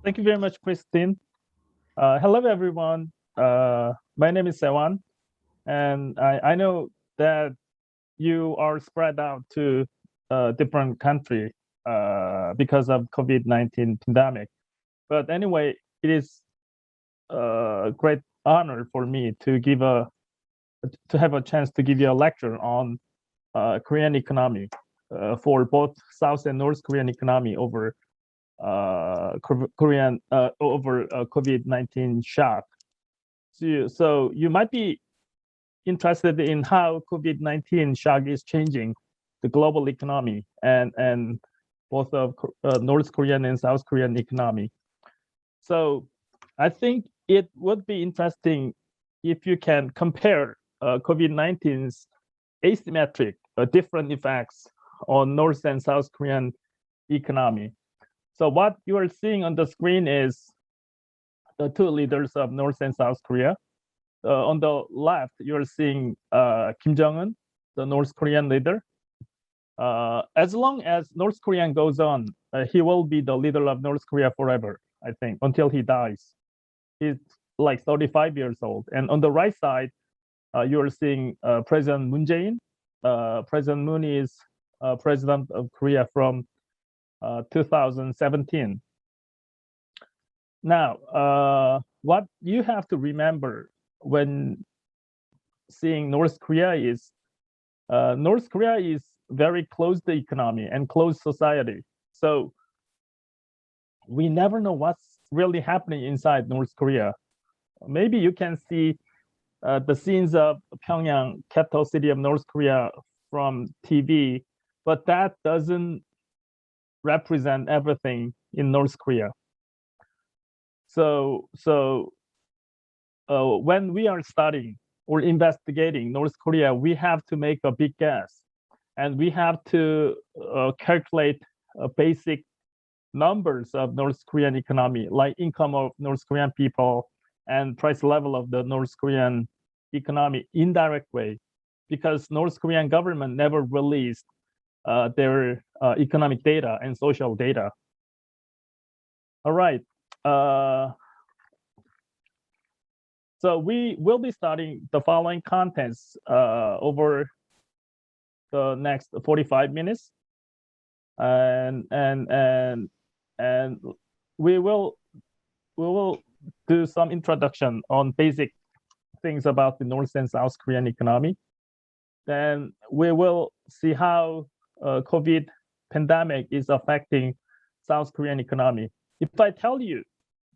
Thank you very much, Christine. Hello, everyone. My name is Sei Wan, and I know that you are spread out to different country because of COVID-19 pandemic. But anyway, it is a great honor for me to have a chance to give you a lecture on Korean economy for both South and North Korean economy over COVID-19 shock. So you might be interested in how COVID-19 shock is changing the global economy and both of North Korean and South Korean economy. So I think it would be interesting if you can compare COVID-19's asymmetric different effects on North and South Korean economy. So what you are seeing on the screen is the two leaders of North and South Korea. On the left, you're seeing Kim Jong-un, the North Korean leader. As long as North Korea goes on, he will be the leader of North Korea forever, I think, until he dies. He's like 35 years old. And on the right side, you're seeing President Moon Jae-in. President Moon is president of Korea from 2017. Now, what you have to remember when seeing North Korea is very closed economy and closed society. So we never know what's really happening inside North Korea. Maybe you can see the scenes of Pyongyang, capital city of North Korea, from TV, but that doesn't represent everything in North Korea. So when we are studying or investigating North Korea, we have to make a big guess, and we have to calculate basic numbers of North Korean economy, like income of North Korean people and price level of the North Korean economy, indirect way, because North Korean government never released their economic data and social data. All right. So we will be studying the following contents over the next 45 minutes, and we will do some introduction on basic things about the North and South Korean economy. Then we will see how COVID pandemic is affecting South Korean economy. If I tell you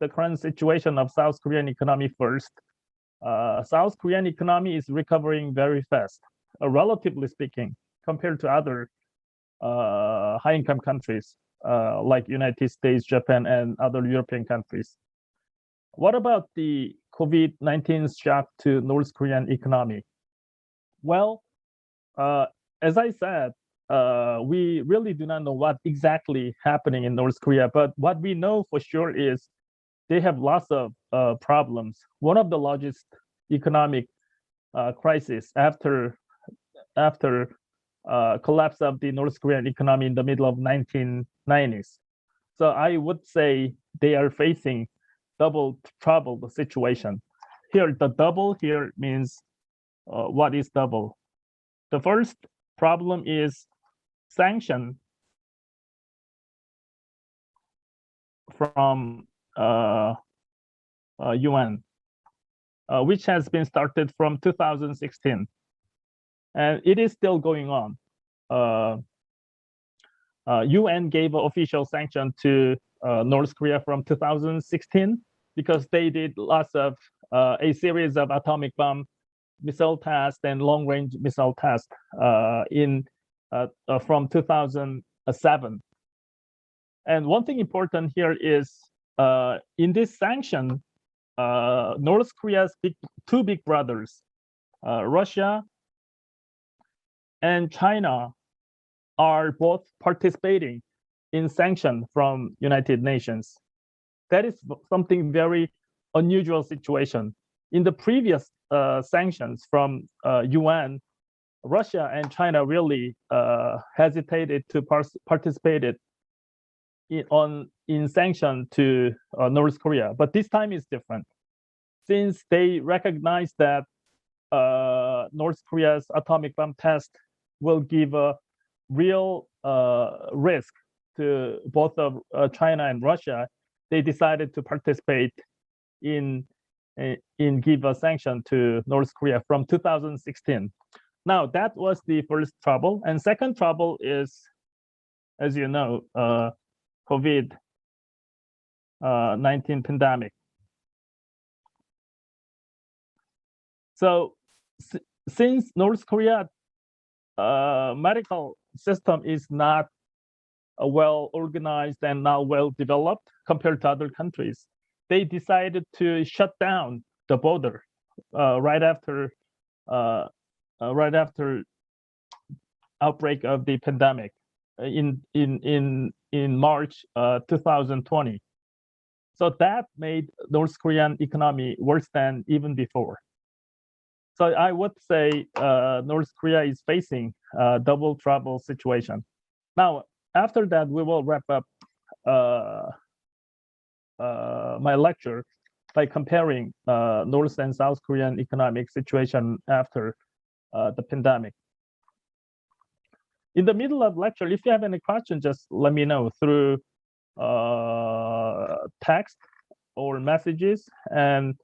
the current situation of South Korean economy first, South Korean economy is recovering very fast, relatively speaking, compared to other high-income countries like United States, Japan, and other European countries. What about the COVID-19 shock to North Korean economy? Well, as I said, we really do not know what exactly happening in North Korea, but what we know for sure is they have lots of problems. One of the largest economic crisis after collapse of the North Korean economy in the middle of 1990s. So I would say they are facing double trouble situation. Here, the double here means what is double? The first problem is sanction from UN, which has been started from 2016, and it is still going on. UN gave official sanction to North Korea from 2016 because they did lots of a series of atomic bomb missile tests and long-range missile tests from 2007. And one thing important here is in this sanction, North Korea's two big brothers, Russia and China, are both participating in sanction from United Nations. That is something very unusual situation. In the previous sanctions from UN, Russia and China really hesitated to participate on in sanction to North Korea, but this time is different. Since they recognize that North Korea's atomic bomb test will give a real risk to both of China and Russia, they decided to participate in give a sanction to North Korea from 2016. Now that was the first trouble, and second trouble is, as you know, COVID-19 pandemic. So since North Korea medical system is not well organized and now well developed compared to other countries, they decided to shut down the border right after outbreak of the pandemic in March 2020. So that made North Korean economy worse than even before. So I would say North Korea is facing a double trouble situation. Now, after that, we will wrap up my lecture by comparing North and South Korean economic situation after the pandemic. In the middle of lecture, if you have any questions, just let me know through text or messages, and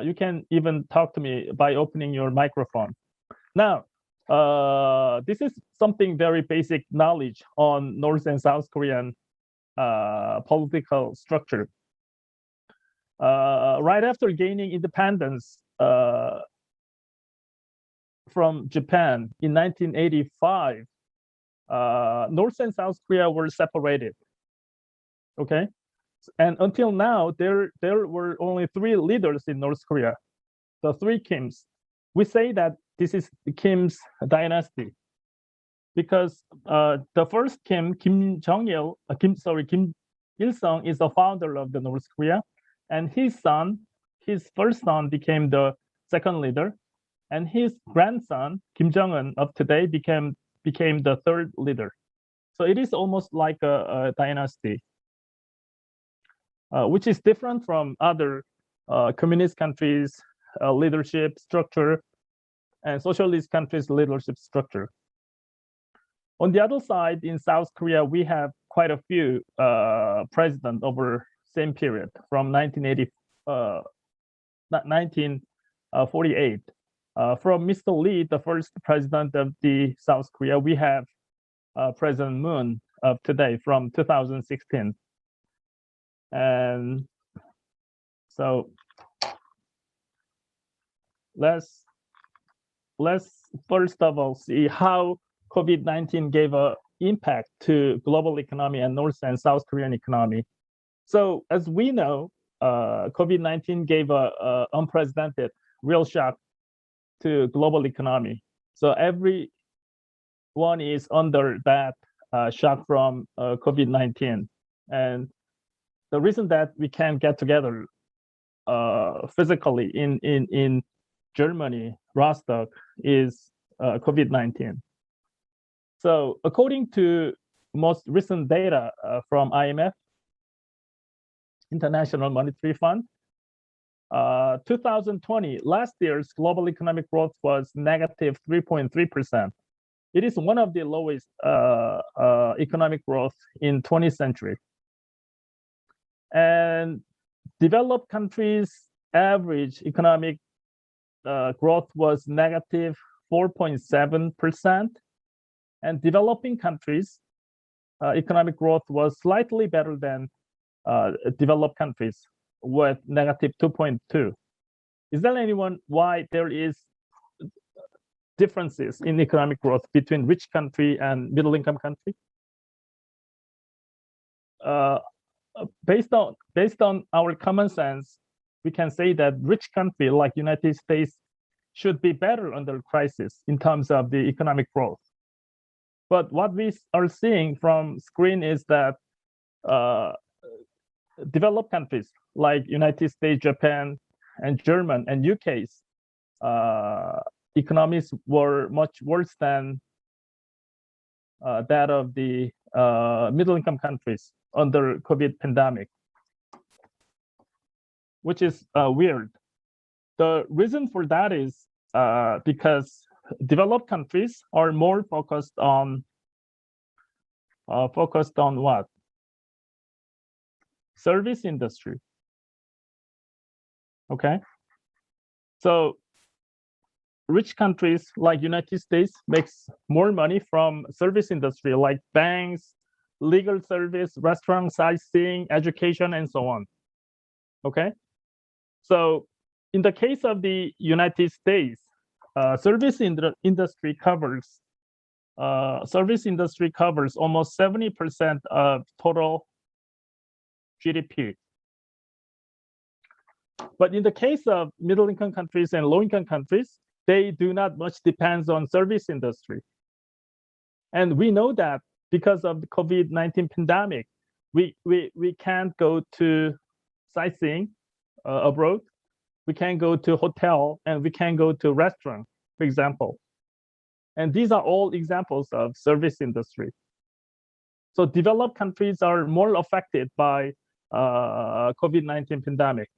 you can even talk to me by opening your microphone. Now, this is something very basic knowledge on North and South Korean political structure. Right after gaining independence from Japan in 1985, North and South Korea were separated. Okay, and until now, there were only 3 leaders in North Korea, the 3 Kims. We say that this is the Kim's dynasty because the first Kim Il-sung, is the founder of the North Korea, and his first son became the second leader, and his grandson Kim Jong-un of today became the third leader. So it is almost like a dynasty, which is different from other communist countries' leadership structure and socialist countries' leadership structure. On the other side, in South Korea, we have quite a few presidents over same period from 1948. From Mr. Lee, the first president of the South Korea, we have President Moon of today from 2016. And so let's first of all see how COVID-19 gave an impact to global economy and North and South Korean economy. So as we know, COVID-19 gave a unprecedented real shock to global economy. So everyone is under that shock from COVID-19. And the reason that we can't get together physically in Germany, Rostock, is COVID-19. So according to most recent data from IMF, International Monetary Fund, 2020, last year's global economic growth was negative 3.3%. It is one of the lowest economic growth in 20th century. And developed countries' average economic growth was negative 4.7%. And developing countries' economic growth was slightly better than developed countries with negative 2.2. Is there anyone why there is differences in economic growth between rich country and middle income country? Based on our common sense, we can say that rich country like United States should be better under crisis in terms of the economic growth. But what we are seeing from screen is that developed countries like United States, Japan, and German and UK's economies were much worse than that of the middle-income countries under COVID pandemic, which is weird. The reason for that is because developed countries are more focused on what? Service industry. Okay, so rich countries like United States makes more money from service industry like banks, legal service, restaurant, sightseeing, education, and so on. Okay, so in the case of the United States, service industry covers almost 70% of total GDP. But in the case of middle-income countries and low-income countries, they do not much depend on service industry. And we know that because of the COVID-19 pandemic, we can't go to sightseeing abroad. We can't go to hotel, and we can't go to restaurant, for example. And these are all examples of service industry. So developed countries are more affected by COVID-19 pandemic.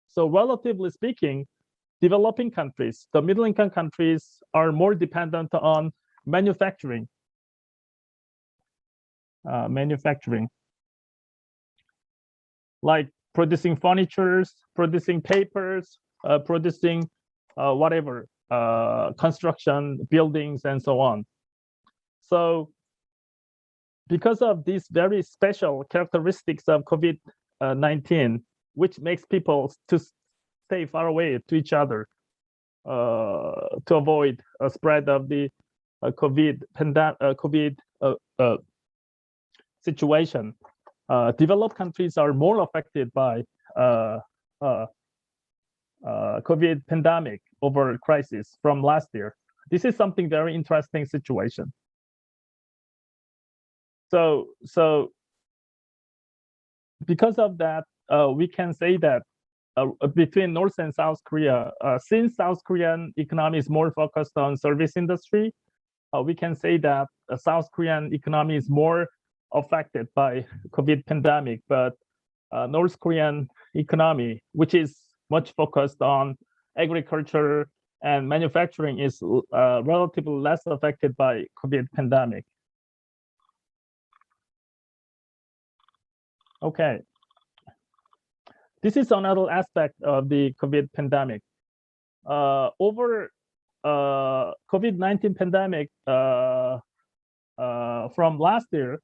So relatively speaking, developing countries, the middle-income countries, are more dependent on manufacturing. Like producing furnitures, producing papers, producing whatever, construction, buildings, and so on. So because of these very special characteristics of COVID-19, which makes people to stay far away to each other to avoid a spread of the COVID situation, developed countries are more affected by COVID pandemic over crisis from last year. This is something very interesting situation. So because of that, we can say that between North and South Korea, since South Korean economy is more focused on service industry, we can say that South Korean economy is more affected by COVID pandemic, but North Korean economy, which is much focused on agriculture and manufacturing, is relatively less affected by COVID pandemic. Okay. This is another aspect of the COVID pandemic. Over COVID-19 pandemic from last year,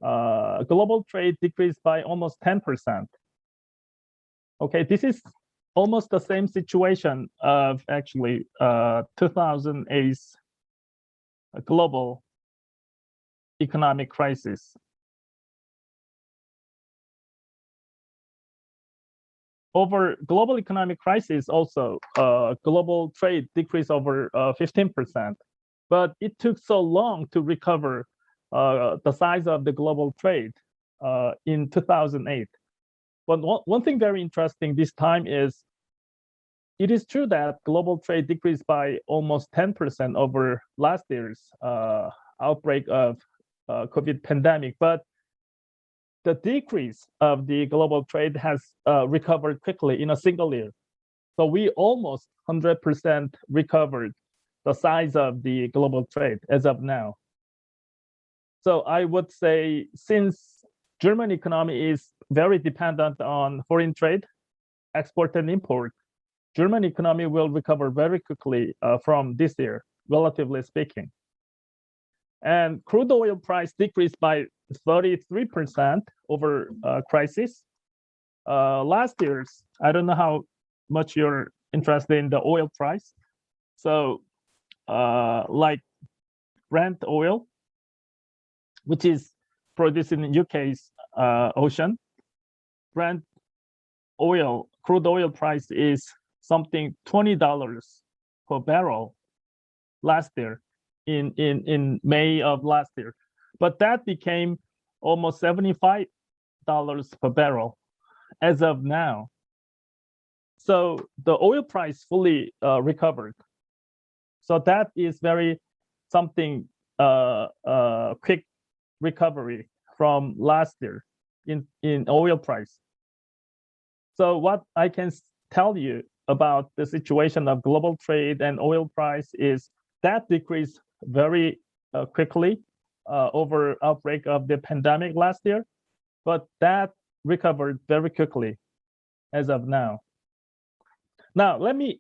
global trade decreased by almost 10%. Okay, this is almost the same situation of actually 2008 global economic crisis. Over global economic crisis, also global trade decreased over 15%, but it took so long to recover the size of the global trade in 2008. But one thing very interesting this time is, it is true that global trade decreased by almost 10% over last year's outbreak of COVID pandemic, but the decrease of the global trade has recovered quickly in a single year. So we almost 100% recovered the size of the global trade as of now. So I would say, since German economy is very dependent on foreign trade, export and import, German economy will recover very quickly from this year, relatively speaking. And crude oil price decreased by 33% over crisis. Last year's, I don't know how much you're interested in the oil price. So like Brent oil, which is produced in the UK's ocean, Brent oil, crude oil price is something $20 per barrel last year, in May of last year. But that became almost $75 per barrel as of now. So the oil price fully recovered. So that is very something quick recovery from last year in oil price. So what I can tell you about the situation of global trade and oil price is that decreased very quickly over outbreak of the pandemic last year, but that recovered very quickly as of now. Now, let me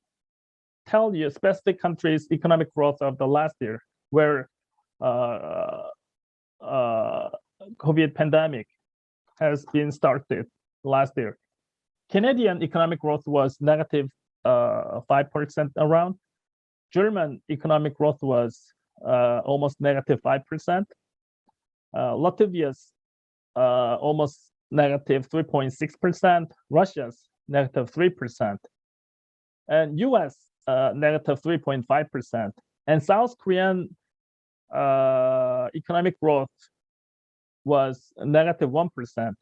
tell you specific countries' economic growth of the last year, where COVID pandemic has been started last year. Canadian economic growth was negative 5% around. German economic growth was almost negative 5%. Latvia's almost negative 3.6%. Russia's negative 3%. And US negative 3.5%. And South Korean economic growth was negative 1%.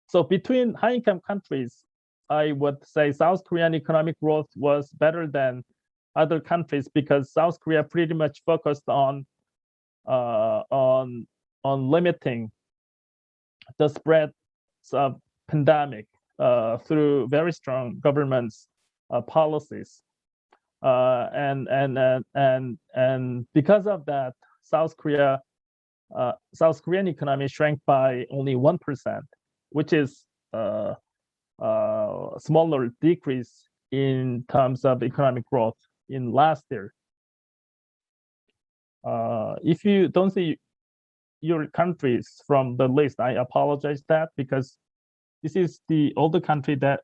So between high-income countries, I would say South Korean economic growth was better than other countries because South Korea pretty much focused on limiting the spread of pandemic through very strong government's policies, and because of that, South Korean economy shrank by only 1%, which is smaller decrease in terms of economic growth in last year. If you don't see your countries from the list, I apologize that because this is the older country that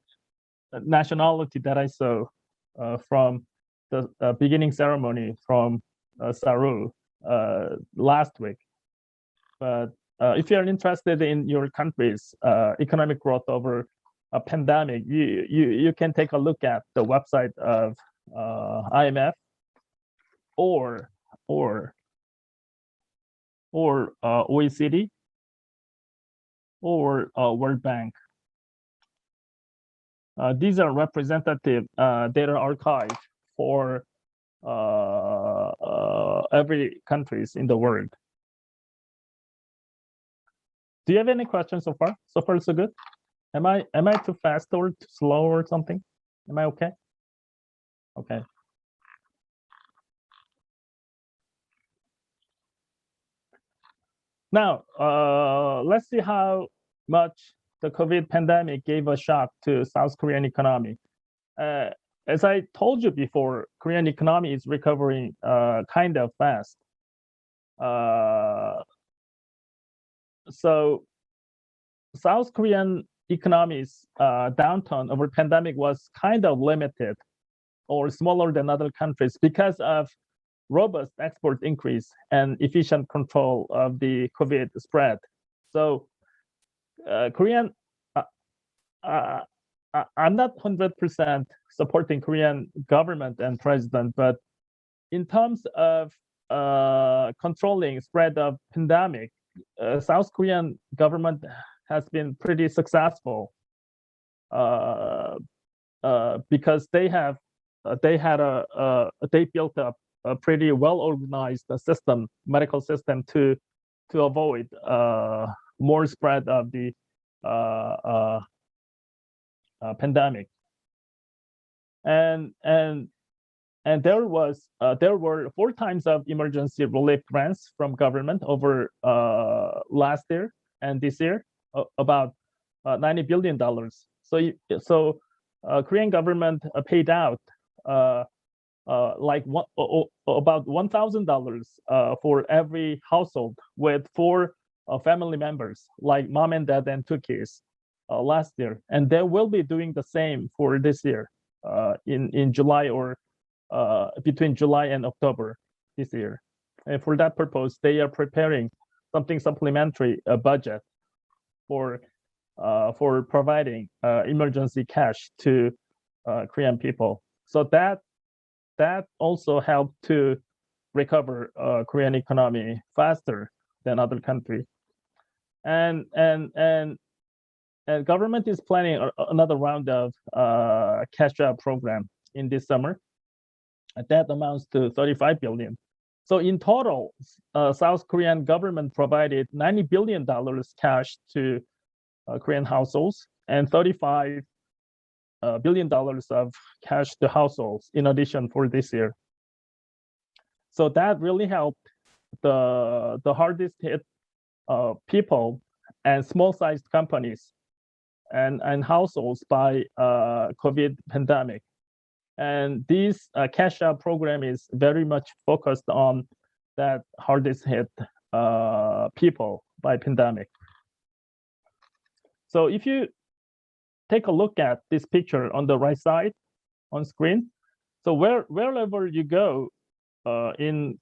nationality that I saw from the beginning ceremony from SARU last week. But if you're interested in your country's economic growth over a pandemic, you can take a look at the website of IMF or OECD or World Bank. These are representative data archive for every countries in the world. Do you have any questions so far? So far, so good. Am I too fast or too slow or something? Am I okay? Okay. Now, let's see how much the COVID pandemic gave a shock to South Korean economy. As I told you before, Korean economy is recovering kind of fast. So South Korean economy's downturn over pandemic was kind of limited or smaller than other countries because of robust export increase and efficient control of the COVID spread. So Korean, I'm not 100% supporting Korean government and president, but in terms of controlling spread of pandemic, South Korean government has been pretty successful because they built up a pretty well organized system, medical system to avoid more spread of the pandemic. And there were 4 times of emergency relief grants from government over last year and this year, about $90 billion. So Korean government paid out like about $1,000 for every household with 4 family members, like mom and dad and 2 kids last year, and they will be doing the same for this year in July or between July and October this year. And for that purpose, they are preparing something supplementary budget for providing emergency cash to Korean people. So that also helped to recover Korean economy faster than other countries. And government is planning another round of cash out program in this summer. That amounts to 35 billion. So in total, South Korean government provided $90 billion cash to Korean households and $35 billion of cash to households in addition for this year. So that really helped the hardest hit people and small-sized companies and households by COVID pandemic. And this cash out program is very much focused on that hardest hit people by pandemic. So if you take a look at this picture on the right side on screen, so wherever you go in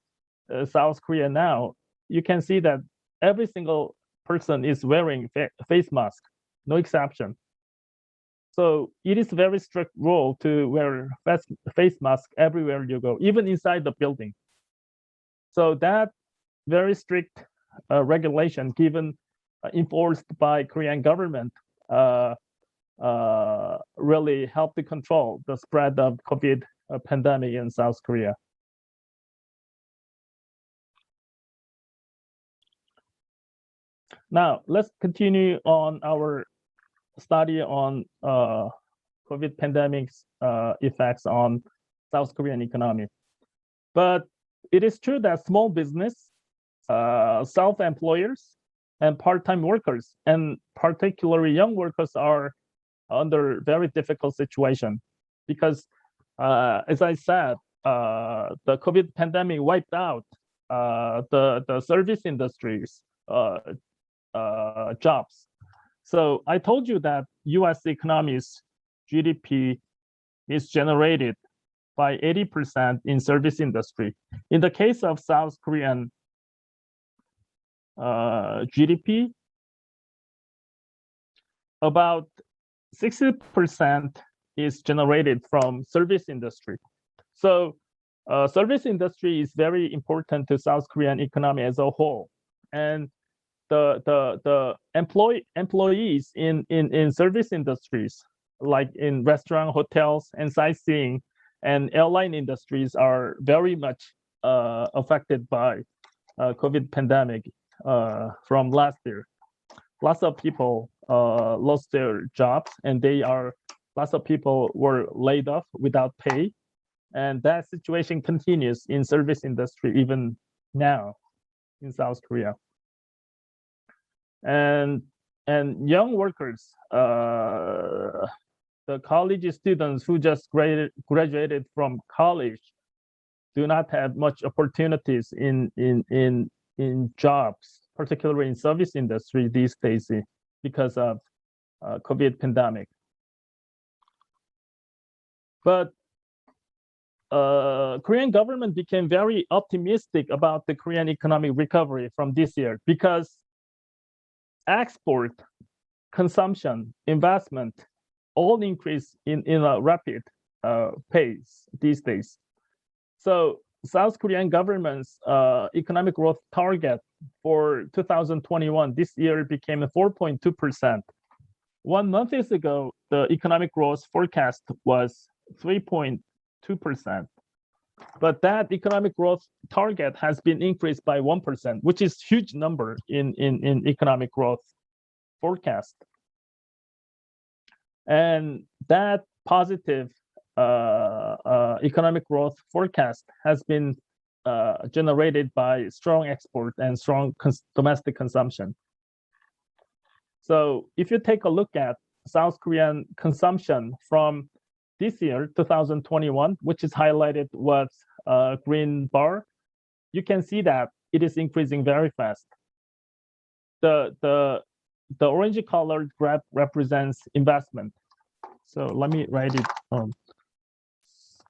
South Korea now, you can see that every single person is wearing face mask, no exception. So it is very strict rule to wear face mask everywhere you go, even inside the building. So that very strict regulation enforced by Korean government really helped to control the spread of COVID pandemic in South Korea. Now, let's continue on our study on COVID pandemic's effects on South Korean economy. But it is true that small business, self-employers, and part-time workers, and particularly young workers, are under very difficult situation because, as I said, the COVID pandemic wiped out the service industries jobs. So I told you that U.S. economy's GDP is generated by 80% in service industry. In the case of South Korean GDP, about 60% is generated from service industry. So service industry is very important to South Korean economy as a whole. And the employees in service industries, like in restaurant, hotels, and sightseeing, and airline industries, are very much affected by COVID pandemic from last year. Lots of people lost their jobs, and lots of people were laid off without pay, and that situation continues in service industry even now in South Korea. And young workers, the college students who just graduated from college, do not have much opportunities in jobs, particularly in service industry these days because of COVID pandemic. But Korean government became very optimistic about the Korean economic recovery from this year because export, consumption, investment all increase in a rapid pace these days. So South Korean government's economic growth target for 2021 this year became 4.2%. 1 month ago, the economic growth forecast was 3.2%. But that economic growth target has been increased by 1%, which is huge number in economic growth forecast. And that positive economic growth forecast has been generated by strong export and strong domestic consumption. So if you take a look at South Korean consumption from this year, 2021, which is highlighted with green bar, you can see that it is increasing very fast. The orange colored graph represents investment. So let me write it on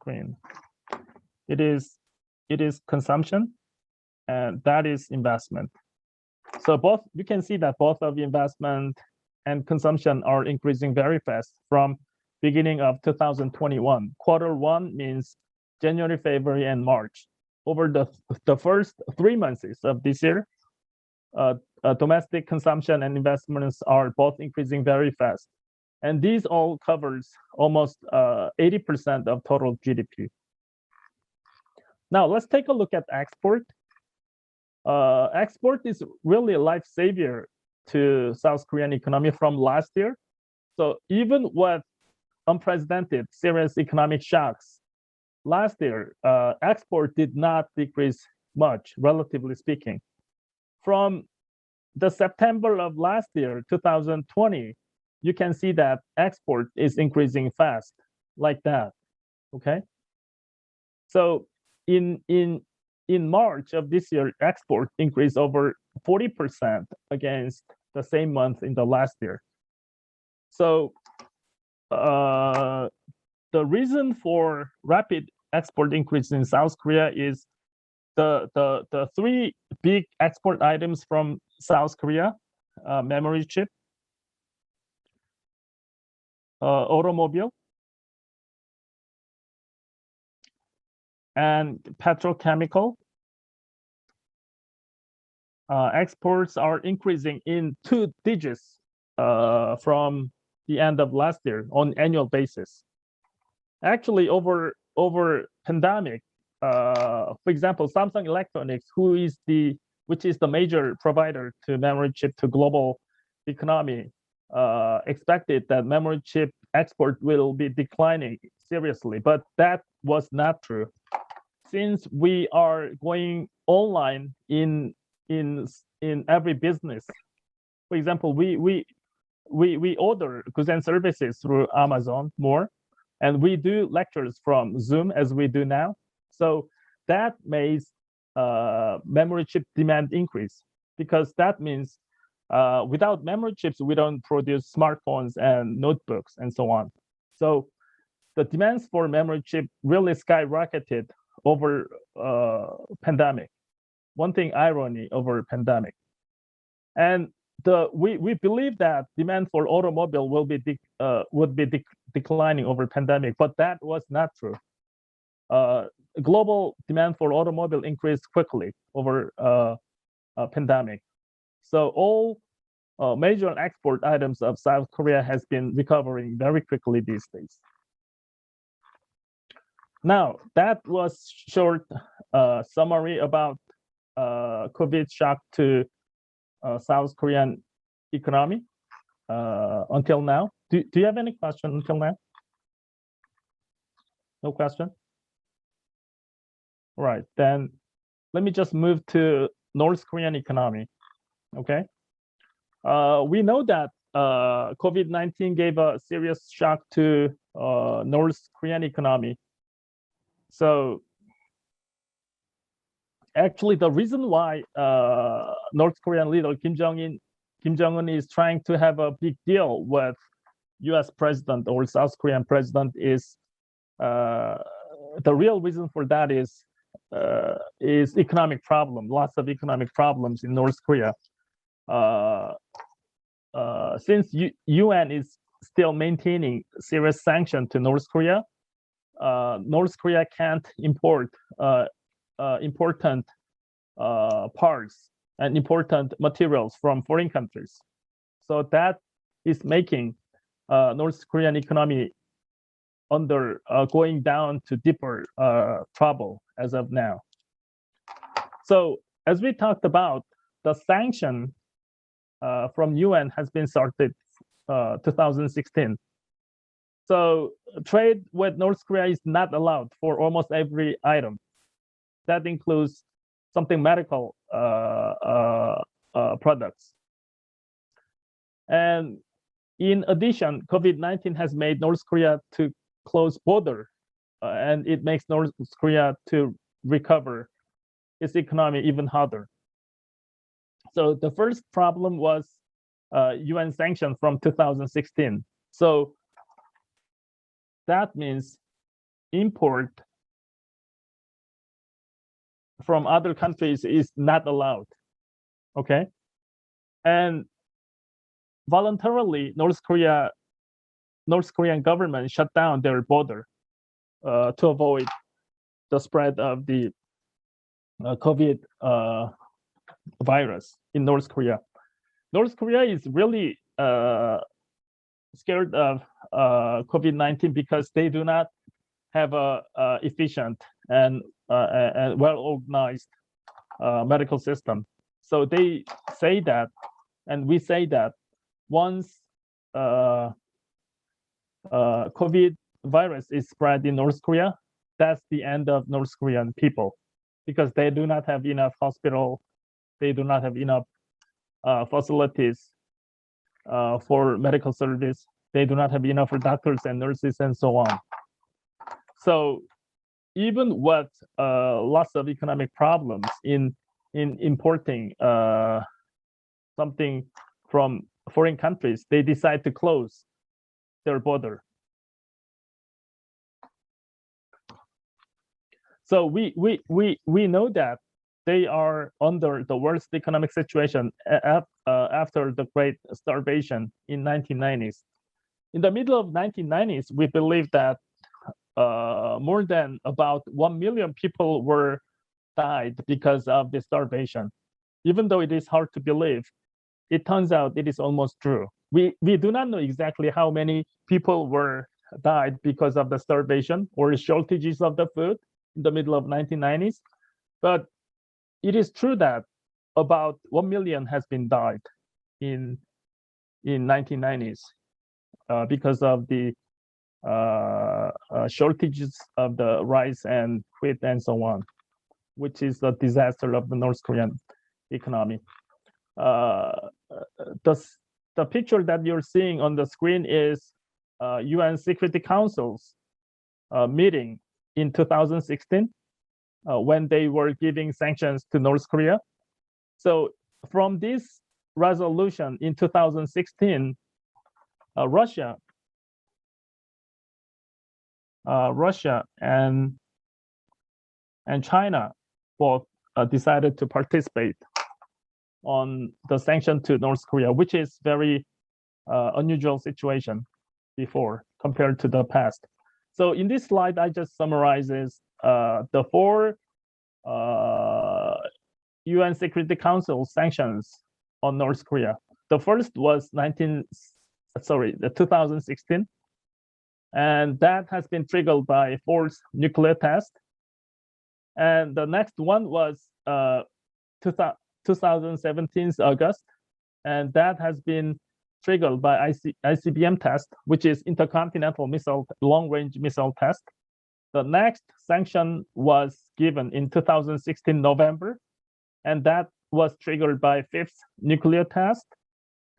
screen. It is consumption, and that is investment. So you can see that both of investment and consumption are increasing very fast from beginning of 2021. Q1 means January, February, and March. Over the first 3 months of this year, domestic consumption and investments are both increasing very fast. And these all covers almost 80% of total GDP. Now let's take a look at export. Export is really a life savior to South Korean economy from last year. So even with unprecedented serious economic shocks last year, export did not decrease much, relatively speaking. From the September of last year, 2020, you can see that export is increasing fast, like that. Okay. So in March of this year, export increased over 40% against the same month in the last year. So the reason for rapid export increase in South Korea is the three big export items from South Korea: memory chip, automobile, and petrochemical. Exports are increasing in 2 digits from the end of last year on annual basis. Actually, over pandemic, for example, Samsung Electronics, which is the major provider to memory chip to global economy, expected that memory chip export will be declining seriously, but that was not true. Since we are going online in every business, for example, we order goods and services through Amazon more, and we do lectures from Zoom as we do now. So that makes memory chip demand increase, because that means without memory chips, we don't produce smartphones and notebooks and so on. So the demands for memory chip really skyrocketed over pandemic. One thing irony over pandemic. And we believe that demand for automobile would be declining over pandemic, but that was not true. Global demand for automobile increased quickly over pandemic. So all major export items of South Korea has been recovering very quickly these days. Now, that was short summary about COVID shock to South Korean economy until now. Do you have any question until now? No question? All right, then let me just move to North Korean economy, okay? We know that COVID-19 gave a serious shock to North Korean economy. So actually, the reason why North Korean leader Kim Jong-un is trying to have a big deal with U.S. president or South Korean president is the real reason for that is economic problem. Lots of economic problems in North Korea. Since UN is still maintaining serious sanction to North Korea, North Korea can't import important parts and important materials from foreign countries. So that is making North Korean economy under going down to deeper trouble as of now. So as we talked about, the sanction from UN has been started 2016. So trade with North Korea is not allowed for almost every item. That includes something medical products. And in addition, COVID-19 has made North Korea to close border, and it makes North Korea to recover its economy even harder. So the first problem was UN sanction from 2016. So that means import from other countries is not allowed, okay? And voluntarily, North Korean government shut down their border to avoid the spread of the COVID virus in North Korea. North Korea is really scared of COVID-19 because they do not have a efficient and well-organized medical system. So they say that, and we say that once COVID virus is spread in North Korea, that's the end of North Korean people, because they do not have enough hospital, they do not have enough facilities for medical service, they do not have enough for doctors and nurses and so on. So even with lots of economic problems in importing something from foreign countries, they decide to close their border. So we know that they are under the worst economic situation after the Great Starvation in 1990s. In the middle of 1990s, we believe that more than about 1 million people were died because of the starvation. Even though it is hard to believe, it turns out it is almost true. We do not know exactly how many people were died because of the starvation or shortages of the food in the middle of 1990s, but it is true that about 1 million has been died in 1990s because of the shortages of the rice and wheat and so on, which is a disaster of the North Korean economy. The picture that you're seeing on the screen is UN Security Council's meeting in 2016 when they were giving sanctions to North Korea. So from this resolution in 2016, Russia and China both decided to participate on the sanction to North Korea, which is very unusual situation before compared to the past. So in this slide, I just summarizes the 4 UN Security Council sanctions on North Korea. The first was 2016, and that has been triggered by forced nuclear test. And the next one was 2017's August, and that has been triggered by ICBM test, which is intercontinental missile, long-range missile test. The next sanction was given in 2016 November, and that was triggered by 5th nuclear test.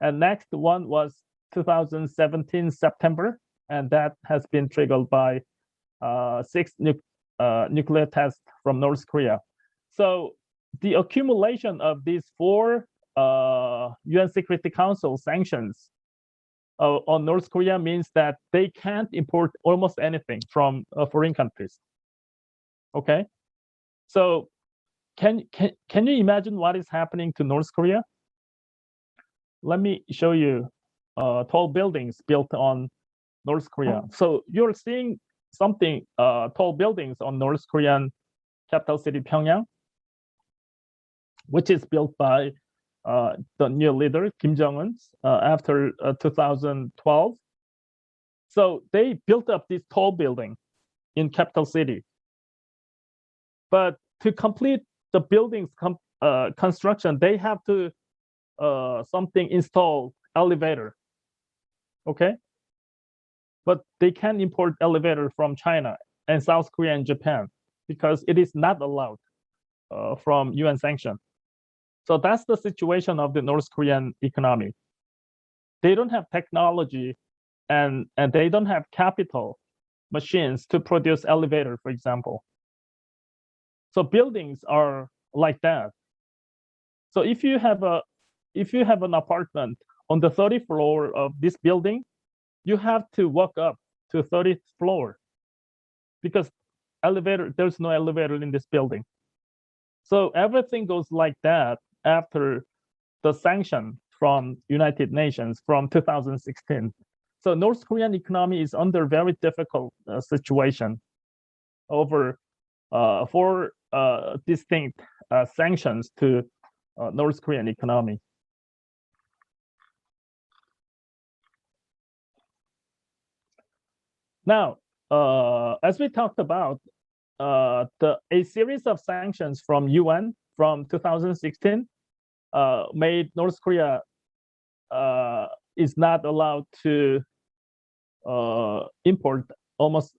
And next one was 2017 September, and that has been triggered by 6th nuclear test from North Korea. So the accumulation of these 4 UN Security Council sanctions on North Korea means that they can't import almost anything from foreign countries. Okay, so can you imagine what is happening to North Korea? Let me show you tall buildings built on North Korea. So you're seeing something tall buildings on North Korean capital city Pyongyang, which is built by the new leader Kim Jong-un after 2012. So they built up this tall building in capital city, but to complete the building's construction, they have to install elevator. Okay, but they can't import elevator from China and South Korea and Japan because it is not allowed from UN sanction. So that's the situation of the North Korean economy. They don't have technology and they don't have capital machines to produce elevator, for example. So buildings are like that. So if you have an apartment on the 30th floor of this building, you have to walk up to 30th floor because there's no elevator in this building. So everything goes like that after the sanction from United Nations from 2016. So North Korean economy is under very difficult situation over 4 distinct sanctions to North Korean economy. Now, as we talked about, a series of sanctions from UN from 2016 made North Korea is not allowed to import almost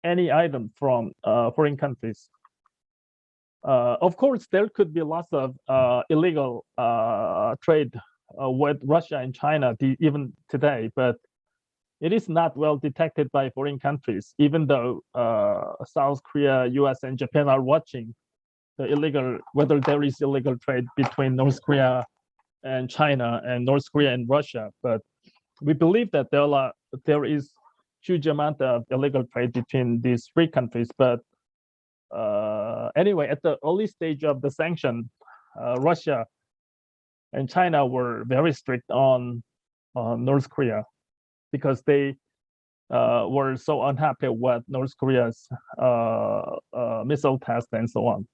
any item from foreign countries. Of course, there could be lots of illegal trade with Russia and China even today, but it is not well detected by foreign countries, even though South Korea, US, and Japan are watching whether there is illegal trade between North Korea and China and North Korea and Russia. But we believe that there is huge amount of illegal trade between these three countries. But anyway, at the early stage of the sanction, Russia and China were very strict on North Korea because they were so unhappy with North Korea's missile test and so on.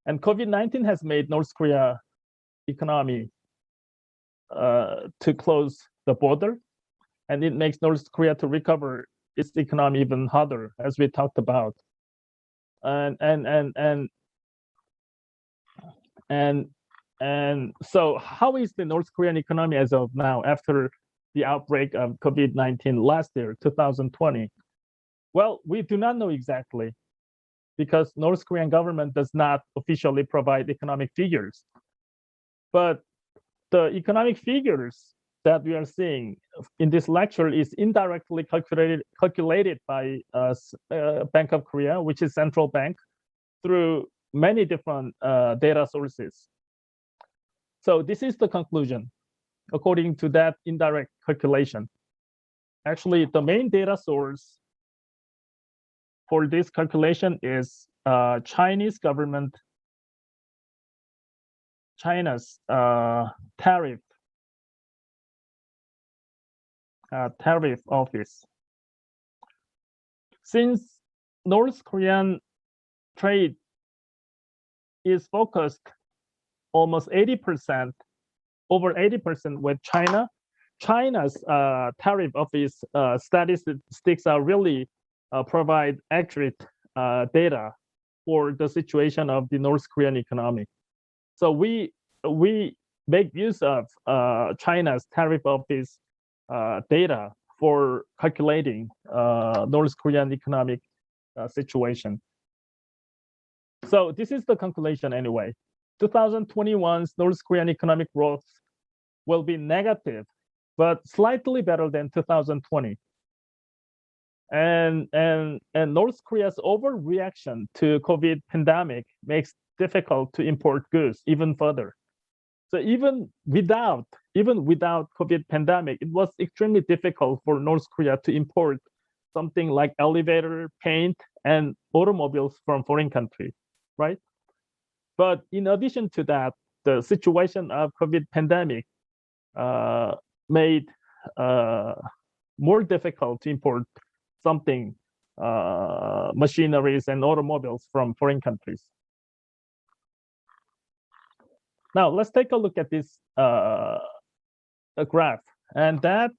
And COVID-19 has made North Korea economy to close the border, and it makes North Korea to recover its economy even harder, as we talked about. And so how is the North Korean economy as of now after the outbreak of COVID-19 last year, 2020? Well, we do not know exactly because North Korean government does not officially provide economic figures. But the economic figures that we are seeing in this lecture is indirectly calculated by Bank of Korea, which is central bank, through many different data sources. So this is the conclusion, according to that indirect calculation. Actually, the main data source for this calculation is Chinese government, China's tariff office. Since North Korean trade is focused almost 80%, over 80% with China, China's tariff office statistics are really provide accurate data for the situation of the North Korean economy. So we make use of China's tariff office data for calculating North Korean economic situation. So this is the calculation anyway. 2021's North Korean economic growth will be negative, but slightly better than 2020. And North Korea's overreaction to COVID pandemic makes difficult to import goods even further. So even without COVID pandemic, it was extremely difficult for North Korea to import something like elevator, paint, and automobiles from foreign countries, right? But in addition to that, the situation of COVID pandemic made more difficult to import something, machineries and automobiles from foreign countries. Now let's take a look at this graph, and that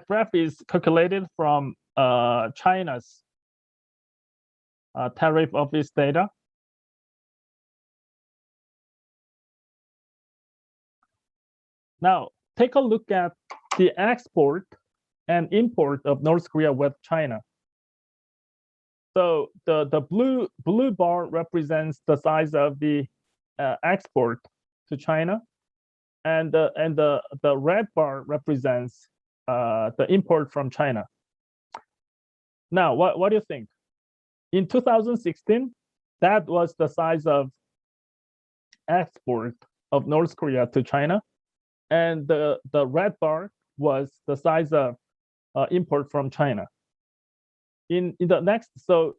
graph is calculated from China's tariff office data. Now take a look at the export and import of North Korea with China. So the blue bar represents the size of the export to China, and the red bar represents the import from China. Now, what do you think? In 2016, that was the size of export of North Korea to China, and the red bar was the size of import from China. In the next, so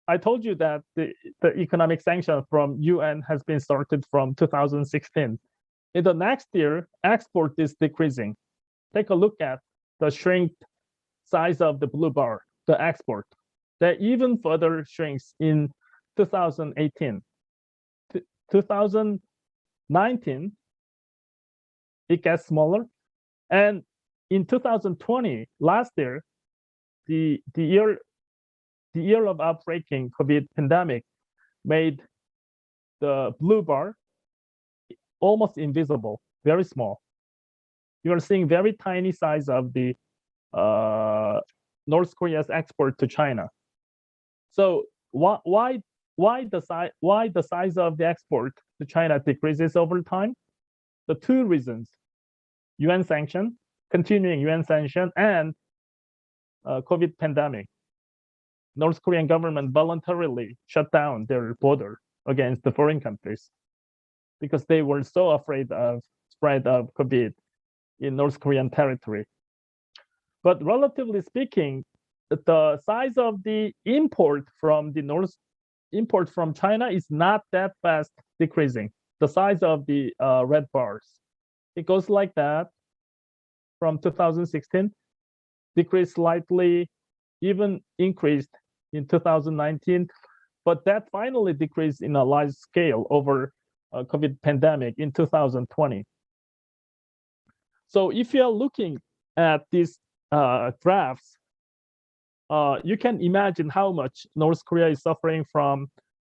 I told you that the economic sanction from UN has been started from 2016. In the next year, export is decreasing. Take a look at the shrink size of the blue bar, the export. That even further shrinks in 2018. 2019, it gets smaller. And in 2020, last year, the year of outbreaking COVID pandemic made the blue bar almost invisible, very small. You are seeing very tiny size of the North Korea's export to China. So why the size of the export to China decreases over time? The two reasons: UN sanction, continuing UN sanction, and COVID pandemic. North Korean government voluntarily shut down their border against the foreign countries because they were so afraid of spread of COVID in North Korean territory. But relatively speaking, the size of the import from China is not that fast decreasing. The size of the red bars, it goes like that from 2016, decreased slightly, even increased in 2019, but that finally decreased in a large scale over COVID pandemic in 2020. So if you are looking at these graphs, you can imagine how much North Korea is suffering from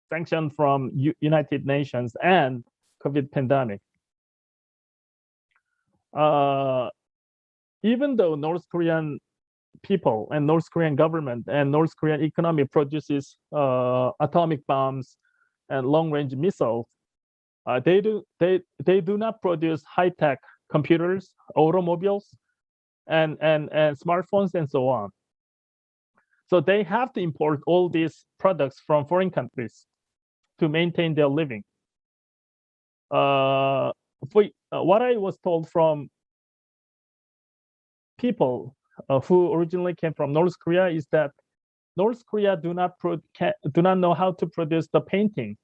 sanctions from United Nations and COVID pandemic. Even though North Korean people and North Korean government and North Korean economy produces atomic bombs and long-range missiles, they do not produce high-tech computers, automobiles, and smartphones and so on. So they have to import all these products from foreign countries to maintain their living. What I was told from people who originally came from North Korea is that North Korea do not know how to produce the painting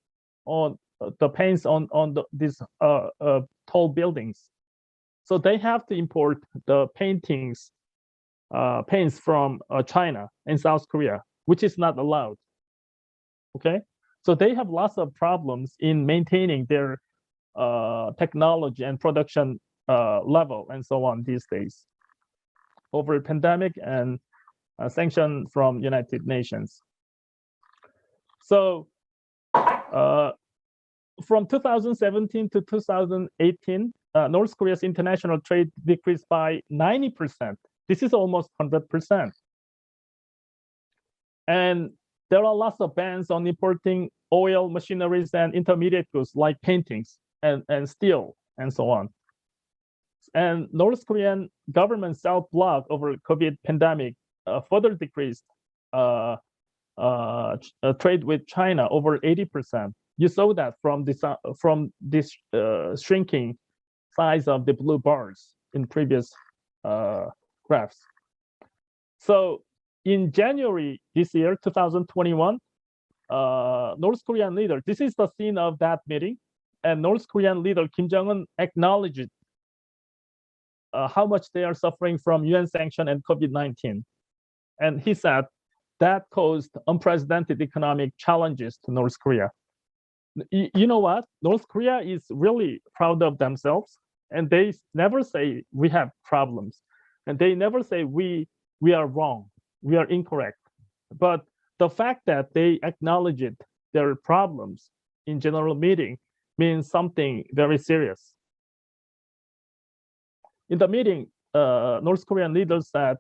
on the paints on these tall buildings. So they have to import the paints from China and South Korea, which is not allowed. Okay, so they have lots of problems in maintaining their technology and production level and so on these days over pandemic and sanction from United Nations. So from 2017 to 2018, North Korea's international trade decreased by 90%. This is almost 100%. And there are lots of bans on importing oil, machineries, and intermediate goods like paintings and steel and so on. And North Korean government self-block over COVID pandemic further decreased trade with China over 80%. You saw that from this shrinking size of the blue bars in previous graphs. So in January this year, 2021, North Korean leader, this is the scene of that meeting, and North Korean leader Kim Jong-un acknowledged how much they are suffering from UN sanction and COVID-19. And he said that caused unprecedented economic challenges to North Korea. You know what? North Korea is really proud of themselves, and they never say we have problems, and they never say we are wrong, we are incorrect. But the fact that they acknowledge their problems in general meeting means something very serious. In the meeting, North Korean leaders said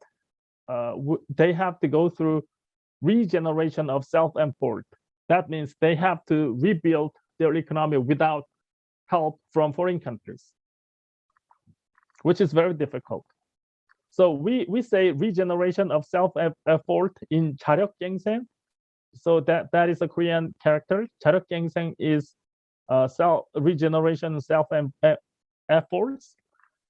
they have to go through regeneration of self-import. That means they have to rebuild their economy without help from foreign countries, which is very difficult. So we say regeneration of self-effort in 자력갱생. So that is a Korean character. 자력갱생 is regeneration self-efforts.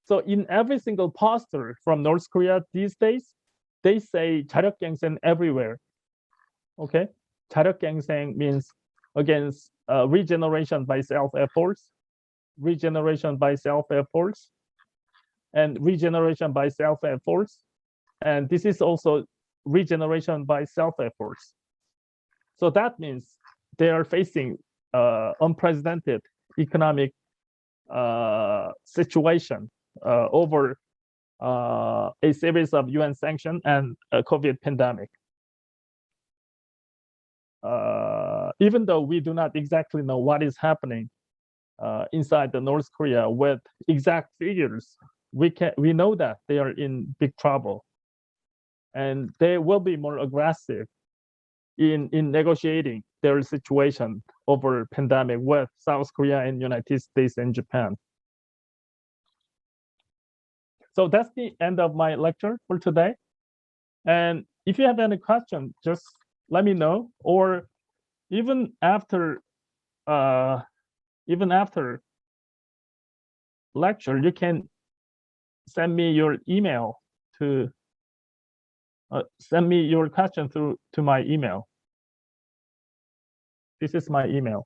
So in every single poster from North Korea these days, they say 자력갱생 everywhere. Okay, 자력갱생 means against regeneration by self-efforts, regeneration by self-efforts, and regeneration by self-efforts. And this is also regeneration by self-efforts. So that means they are facing unprecedented economic situation over a series of UN sanctions and a COVID pandemic. Even though we do not exactly know what is happening inside the North Korea with exact figures, we know that they are in big trouble, and they will be more aggressive in negotiating their situation over pandemic with South Korea and United States and Japan. So that's the end of my lecture for today. And if you have any question, just let me know. Or even after lecture, you can send me your email to send me your question to my email. This is my email.